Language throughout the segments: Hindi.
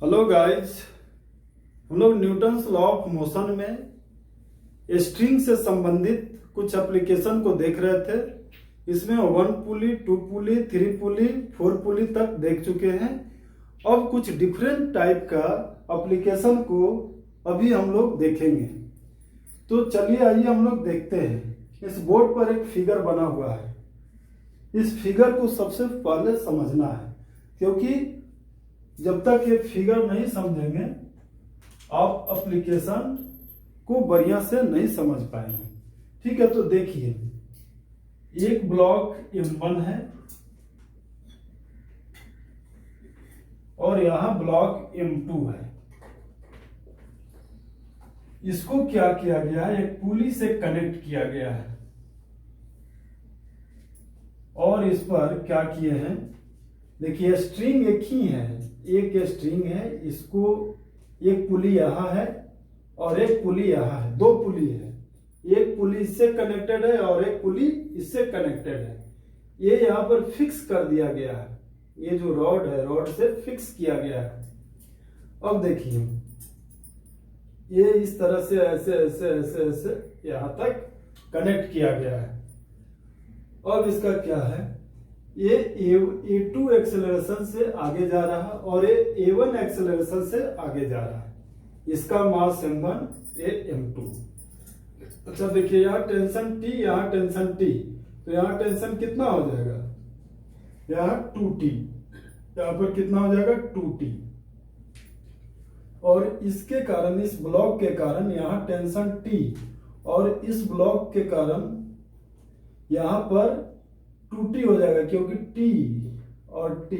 हेलो गाइस, हम लोग न्यूटन्स लॉ ऑफ मोशन में स्ट्रिंग से संबंधित कुछ एप्लीकेशन को देख रहे थे। इसमें 1 पुली, 2 पुली, 3 पुली, 4 पुली तक देख चुके हैं। अब कुछ डिफरेंट टाइप का एप्लीकेशन को अभी हम लोग देखेंगे। तो चलिए आइए हम लोग देखते हैं। इस बोर्ड पर एक फिगर बना हुआ है। इस फिगर को सबसे पहले समझना है, क्योंकि जब तक ये फिगर नहीं समझेंगे आप एप्लीकेशन को बढ़िया से नहीं समझ पाएंगे। ठीक है, तो देखिए, एक ब्लॉक M1 है और यहां ब्लॉक M2 है। इसको क्या किया गया है, एक पुली से कनेक्ट किया गया है और इस पर क्या किए हैं, देखिए स्ट्रिंग एक ही है, एक स्ट्रिंग है। इसको एक पुली यहां है और एक पुली यहां है, दो पुली है। एक पुली इससे कनेक्टेड है और एक पुली इससे कनेक्टेड है। ये यहां पर फिक्स कर दिया गया है। ये जो रॉड है, रॉड से फिक्स किया गया है। अब देखिए, ये इस तरह से ऐसे ऐसे ऐसे ऐसे यहां तक कनेक्ट किया गया है। अब इसका क्या है, ये A2 एक्सेलरेशन से आगे जा रहा है और ये A1 एक्सेलरेशन से आगे जा रहा है। इसका मास M1, ये M2। अच्छा देखिए, यहाँ टेंशन T, यहाँ टेंशन T, तो यहाँ टेंशन कितना हो जाएगा, यहाँ 2T, यहाँ पर कितना हो जाएगा 2T। और इसके कारण, इस ब्लॉक के कारण यहाँ टेंशन T और इस ब्लॉक के कारण यहाँ पर 2T हो जाएगा, क्योंकि T और T,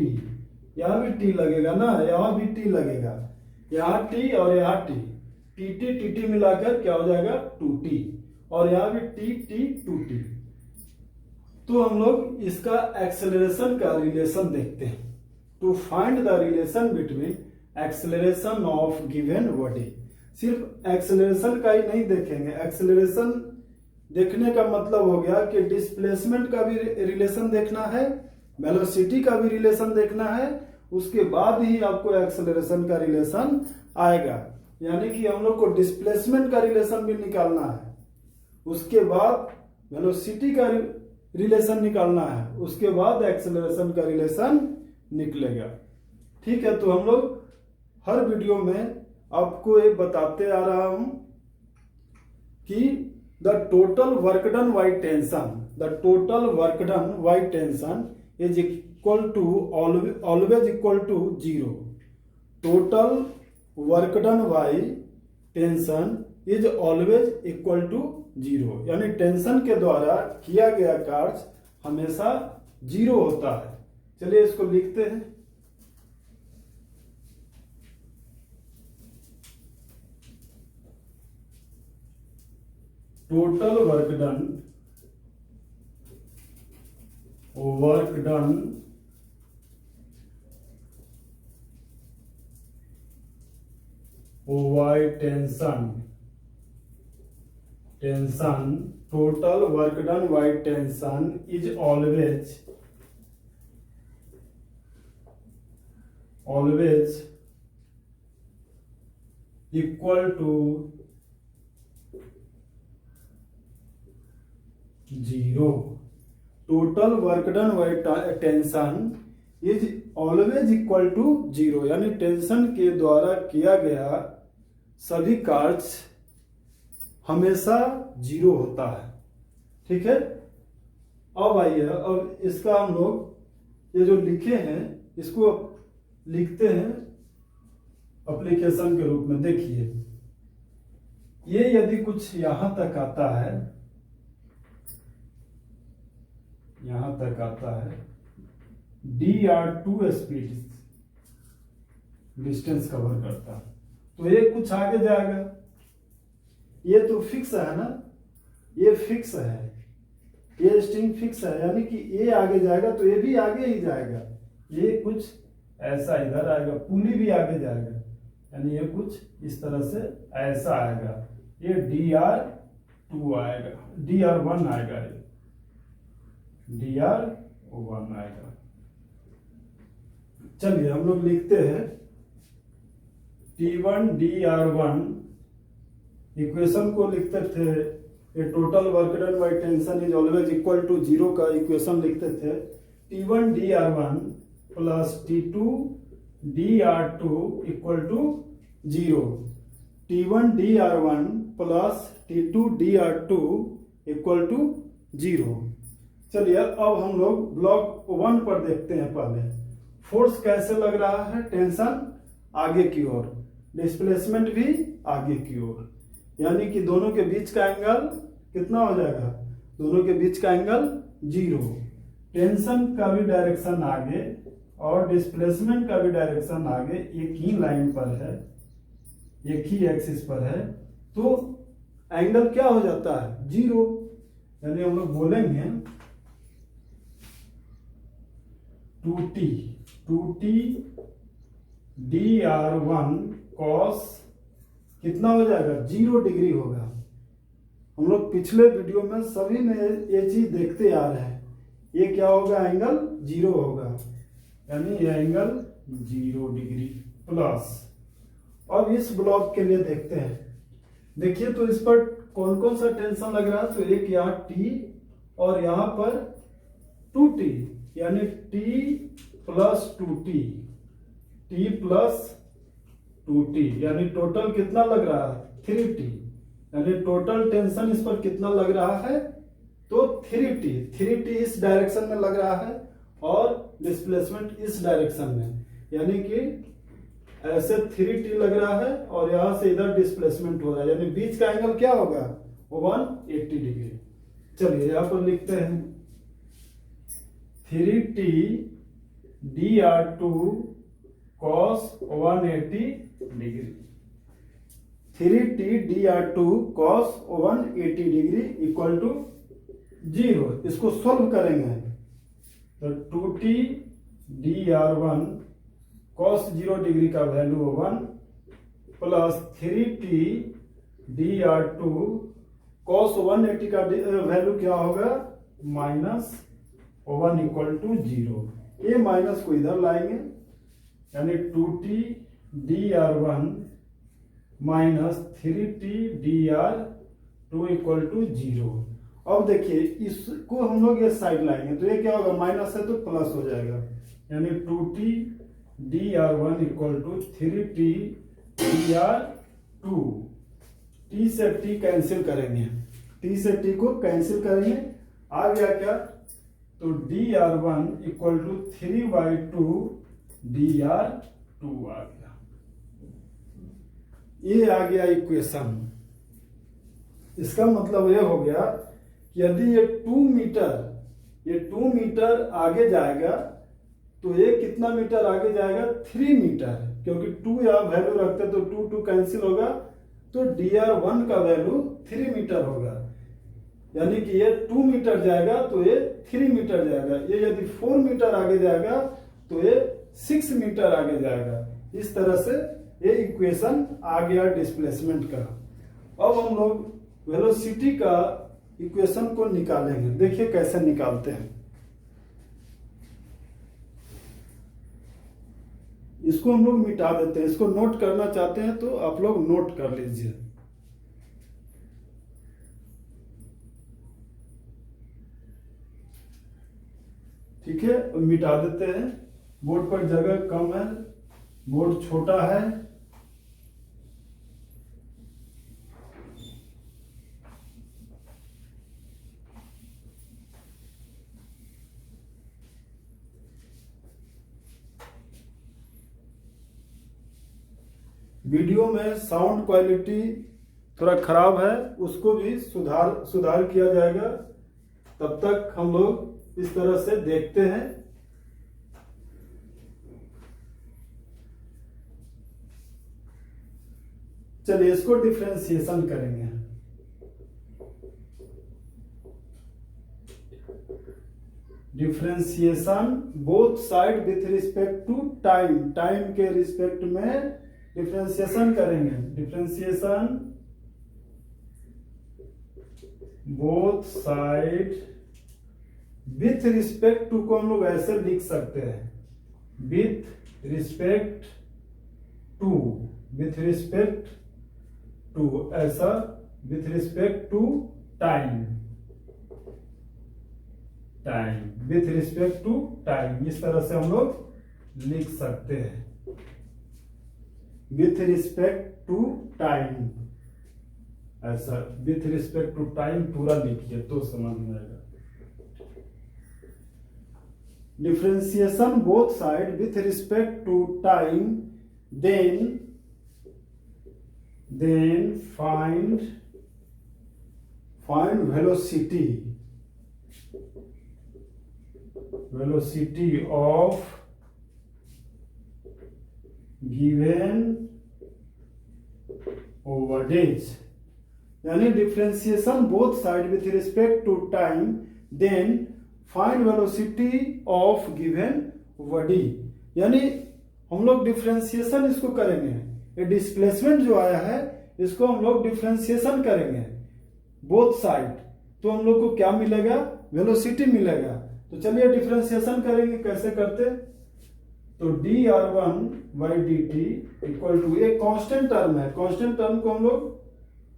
यहाँ भी T लगेगा ना, यहाँ भी T लगेगा, यहाँ T और यहाँ T, TT मिलाकर क्या हो जाएगा 2T, और यहाँ भी T 2T। तो हम लोग इसका एक्सेलरेशन का रिलेशन देखते हैं। To find the relation between acceleration of given body. सिर्फ एक्सेलरेशन का ही नहीं देखेंगे। एक्सेलरेशन देखने का मतलब हो गया कि डिस्प्लेसमेंट का भी रिलेशन देखना है, वेलोसिटी का भी रिलेशन देखना है, उसके बाद ही आपको एक्सेलरेशन का रिलेशन आएगा। यानी कि हम लोग को डिस्प्लेसमेंट का रिलेशन भी निकालना है, उसके बाद वेलोसिटी का रिलेशन निकालना है, उसके बाद एक्सेलरेशन का रिलेशन निकलेगा। ठीक है, तो हम लोग हर वीडियो में आपको ये बताते आ रहा हूं कि the total work done by tension, the total work done by tension is equal to always equal to 0. Total work done by tension is always equal to 0. यानी टेंशन के द्वारा किया गया कार्य हमेशा 0 होता है। चलिए इसको लिखते हैं। Total work done by tension, total work done by tension is always equal to 0. Total work done by tension is always equal to 0, यानी टेंशन के द्वारा किया गया सभी कार्य हमेशा 0 होता है। ठीक है, अब आइए, अब इसका हम लोग ये जो लिखे हैं इसको लिखते हैं एप्लीकेशन के रूप में। देखिए, ये यदि कुछ यहां तक आता है, यहां तक आता है, DR2 स्पीड डिस्टेंस कवर करता है, तो ये कुछ आगे जाएगा। ये तो फिक्स है ना, ये फिक्स है, ये स्ट्रिंग फिक्स है, यानी कि ये आगे जाएगा तो ये भी आगे ही जाएगा। ये कुछ ऐसा इधर आएगा, पुली भी आगे जाएगा, यानी ये कुछ इस तरह से ऐसा आएगा। ये DR2 आएगा, DR1 आएगा, DR1 आएगा। चलिए हम लोग लिखते हैं T1dr1 इक्वेशन को लिखते थे, ये total work done by tension is always equal to 0 का इक्वेशन लिखते थे। T1dr1 plus T2dr2 equal to 0। T1dr1 plus T2dr2 equal to 0। चलिए अब हम लोग ब्लॉक 1 पर देखते हैं। पहले फोर्स कैसे लग रहा है, टेंशन आगे की ओर, डिस्प्लेसमेंट भी आगे की ओर, यानी कि दोनों के बीच का एंगल कितना हो जाएगा, दोनों के बीच का एंगल 0। टेंशन का भी डायरेक्शन आगे और डिस्प्लेसमेंट का भी डायरेक्शन आगे, एक ही लाइन पर है, एक ही एक्सिस पर है, तो एंगल क्या हो जाता है, 0। यानी हम लोग बोलेंगे 2t dr1 cos कितना हो जाएगा, 0 डिग्री होगा। हम लोग पिछले वीडियो में सभी में ये चीज देखते आ रहे हैं, ये क्या होगा, एंगल 0 होगा, यानी ये एंगल 0 डिग्री प्लस। अब इस ब्लॉक के लिए देखते हैं, देखिए तो इस पर कौन कौन सा टेंशन लग रहा है, तो एक यहाँ T और यहाँ पर 2t, यानी T plus 2t, T plus 2t, यानी टोटल कितना लग रहा है, 3t, यानी टोटल टेंशन इस पर कितना लग रहा है, तो 3t इस डायरेक्शन में लग रहा है और डिस्प्लेसमेंट इस डायरेक्शन में, यानी कि ऐसे 3t लग रहा है और यहां से इधर डिस्प्लेसमेंट हो रहा है, यानी बीच का एंगल क्या होगा, 180 डिग्री। चलिए यहां पर लिखते हैं 3t dr2 cos 180 degree, 3t dr2 cos 180 degree equal to 0। इसको सॉल्व करेंगे तो 2t dr1 cos 0 डिग्री का value 1 plus 3t dr2 cos 180 का वैल्यू क्या होगा, -1 इक्वल टू 0। ये माइनस को इधर लाएंगे, यानी 2t dr1 minus 3t dr2 equal to 0। अब देखिए इसको हम लोग ये साइड लाएंगे तो ये क्या होगा, माइनस है तो प्लस हो जाएगा, यानी 2t dr1 equal to 3t dr2। t से t कैंसिल करेंगे, t से t को कैंसिल करेंगे, आ गया क्या, तो dr1 इक्वल टू 3/2 dr2 आ गया। ये आ गया इक्वेशन। इसका मतलब ये हो गया कि यदि ये 2 मीटर आगे जाएगा तो ये कितना मीटर आगे जाएगा, 3 मीटर, क्योंकि 2 यहाँ वैल्यू रखते तो 2 कैंसिल होगा, तो dr1 का वैल्यू 3 मीटर होगा, यानी कि ये 2 मीटर जाएगा तो ये 3 मीटर जाएगा, ये यदि 4 मीटर आगे जाएगा तो ये 6 मीटर आगे जाएगा। इस तरह से ये इक्वेशन आ गया डिस्प्लेसमेंट का। अब हम लोग वेलोसिटी का इक्वेशन को निकालेंगे, देखिए कैसे निकालते हैं। इसको हम लोग मिटा देते हैं, इसको नोट करना चाहते हैं तो आप लोग नोट कर लीजिए। ठीक है, मिटा देते हैं, बोर्ड पर जगह कम है, बोर्ड छोटा है। वीडियो में साउंड क्वालिटी थोड़ा खराब है, उसको भी सुधार किया जाएगा। तब तक हम लोग इस तरह से देखते हैं। चलिए इसको डिफरेंशिएशन करेंगे। Differentiation both side with respect to time, time के रिस्पेक्ट में डिफरेंशिएशन करेंगे। Differentiation both side with respect to को हम लोग ऐसे लिख सकते हैं, with respect to, with respect to, ऐसा with respect to time, time with respect to time, इस तरह से हम लोग लिख सकते हैं। विथ रिस्पेक्ट टू टाइम, ऐसा विथ रिस्पेक्ट टू टाइम पूरा लिखिए तो समझ में आएगा। Differentiation both side with respect to time, then find velocity of given voltage, यानी differentiation both side with respect to time, then find velocity of given body. यानी हम लोग डिफरेंशिएशन इसको करेंगे, ये डिस्प्लेसमेंट जो आया है इसको हम लोग डिफरेंशिएशन करेंगे बोथ साइड, तो हम लोग को क्या मिलेगा, वेलोसिटी मिलेगा। तो चलिए डिफरेंशिएशन करेंगे, कैसे करते, तो dr1/dt इक्वल टू, एक कांस्टेंट टर्म है, कांस्टेंट टर्म को हम लोग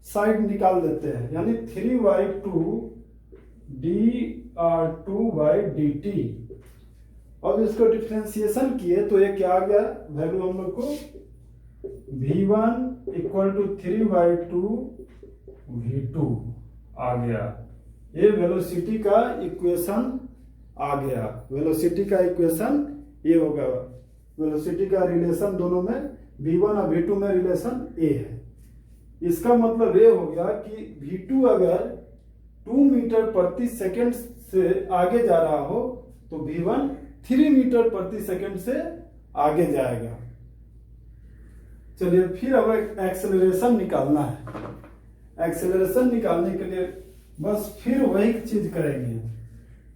साइड निकाल देते हैं, यानी 3/2 dr2/dt। अब इसको डिफरेंशिएशन किए तो ये क्या आ गया, वैल्यू हम लोग को v1 इक्वल टू 3/2 v2 आ गया। ये वेलोसिटी का इक्वेशन आ गया, वेलोसिटी का इक्वेशन ये होगा, वेलोसिटी का रिलेशन दोनों में v1 और v2 में रिलेशन a है। इसका मतलब ये हो गया कि v2 अगर 2 मीटर प्रति सेकंड से आगे जा रहा हो तो v1 3 मीटर प्रति सेकंड से आगे जाएगा। चलिए फिर अब एक्सेलरेशन निकालना है। एक्सेलरेशन निकालने के लिए बस फिर वही चीज करेंगे,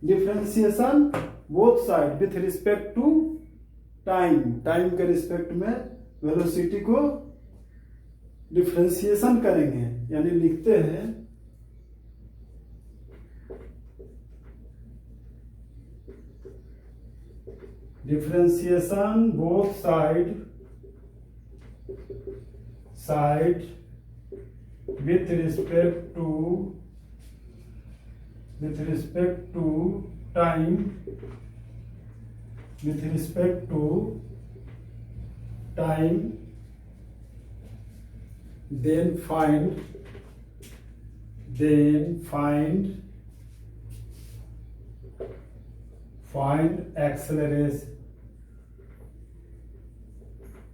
differentiation both side with respect to time, time के रिस्पेक्ट में वेलोसिटी को डिफरेंशिएशन करेंगे, यानी लिखते हैं differentiation both side with respect to time, with respect to time, then find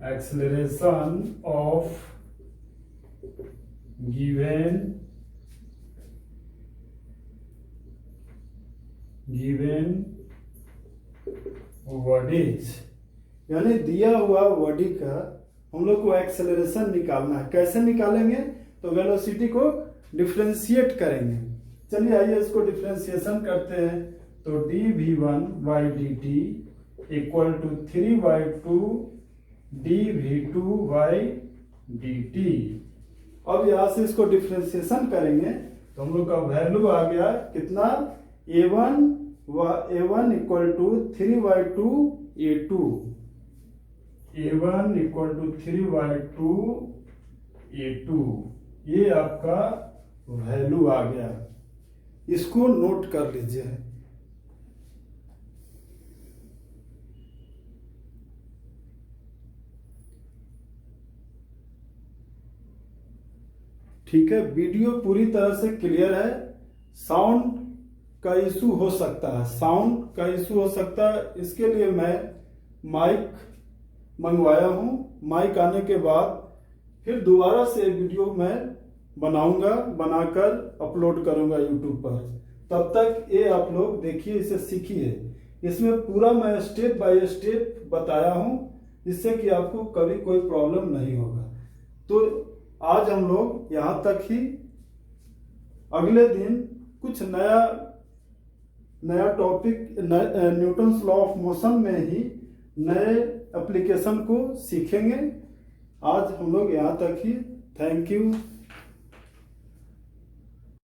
acceleration of given bodies, यानी दिया हुआ बॉडी का हम लोग को एक्सेलरेशन निकालना है। कैसे निकालेंगे, तो वेलोसिटी को डिफरेंशिएट करेंगे। चलिए आइए इसको डिफरेंशिएशन करते हैं, तो dv1/dt इक्वल टू 3/2 dv2/dt। अब यहां से इसको डिफरेंशिएशन करेंगे तो हम लोग का वैल्यू आ गया कितना, a1 equal to 3/2 a2, a1 equal to 3/2 a2, ये आपका वैल्यू आ गया। इसको नोट कर लीजिए। ठीक है, वीडियो पूरी तरह से क्लियर है। साउंड का इशू हो सकता है, साउंड का इशू हो सकता है, इसके लिए मैं माइक मंगवाया हूं। माइक आने के बाद फिर दोबारा से वीडियो मैं बनाऊंगा, बनाकर अपलोड करूंगा यूट्यूब पर। तब तक ये आप लोग देखिए, इसे सीखिए। इसमें पूरा मैं स्टेप बाय स्टेप बताया हूं, जिससे कि आपको कभी कोई प्रॉब्लम नहीं होगा। तो आज हम लोग यहाँ तक ही, अगले दिन कुछ नया topic Newton's law of motion में ही नए एप्लीकेशन को सीखेंगे। आज हम लोग यहाँ तक ही। Thank you.